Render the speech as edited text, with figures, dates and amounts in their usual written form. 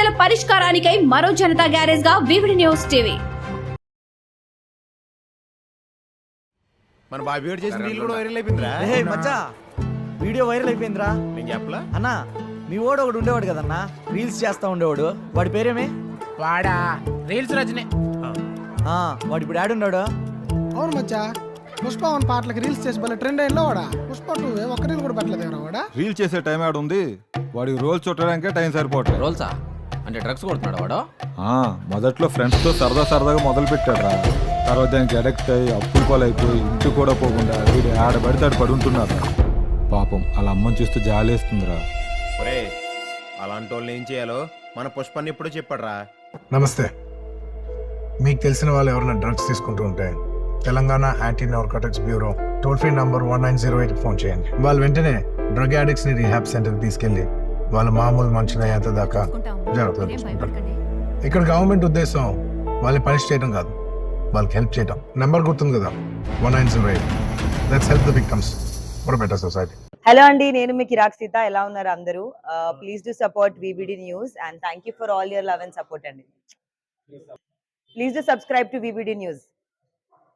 సమస్యల పరిష్కారానికై మరో జనతా గ్యారేజ్ గా వివిడి న్యూస్ టీవీ. మన బాబీ గారు చేసిన రీల్ కూడా వైరల్ అయిపోయిందిరా. మచ్చా వీడియో వైరల్ అయిపోయిందిరా. నేను చెప్పలా అన్నా మీ వాడు ఒకడు ఉండేవాడు కదన్నా, రీల్స్ చేస్తా ఉండేవాడు. వాడి పేరేమే? వాడా రీల్స్ రజనీ. వాడు ఇప్పుడు ఆడున్నాడు. అవును మచ్చా, పుష్ప 1 పాటలకి రీల్స్ చేసి భలే ట్రెండ్ అయ్యిందో వాడా. పుష్ప 2 ఒక్క రీల్ కూడా పెట్టలేదు వాడా. రీల్ చేసే టైం ఆడు ఉంది, వాడికి రోల్ చుట్టడానికే టైం సరిపోవట్లేదు. రోల్సా అంటే డ్రగ్స్ కొడుతున్నాడు వాడు. మొదట్లో ఫ్రెండ్స్ తో సరదాగా మొదలు పెట్టాడు. తర్వాత దానికి అడక్ట్ అయ్యి అప్పులు పాలైపోయి ఇంటికి కూడా పోకుండా వీడు ఆడబడితే ఆడు పడుంటున్నారు. పాపం అలా అమ్మని చూస్తే జాలేస్తుందిరా. ఒరే అలాంటి వాళ్ళని ఏం చేయాలో మన పుష్పాన్ని ఎప్పుడో చెప్పాడురా. నమస్తే. మీకు తెలిసిన వాళ్ళు ఎవరైనా డ్రగ్స్ తీసుకుంటూ ఉంటే Telangana anti narcotics bureau toll free number 1908 phone చేయండి. వాళ్ళు వెంటనే డ్రగ్ అడిక్ట్స్ ని రీహాబ్ సెంటర్ తీసుకెళ్లి వాళ్ళ మామూలు మనుషులు అయ్యేంత దాకా జాగ్రత్తలు తీసుకుంటారు. ఇక్కడ గవర్నమెంట్ ఉద్దేశం వాళ్ళని పనిష్ చేయడం కాదు, వాళ్ళకి హెల్ప్ చేయడం. నెంబర్ గుర్తుంది కదా, 1908. Let's help the victims for a better society. Hello అండి, నేను మీ కిరాక్ సీత. ఎలా ఉన్నారు అందరూ? Please do support VBD news and thank you for all your love and support అండి. Please do subscribe to VBD news.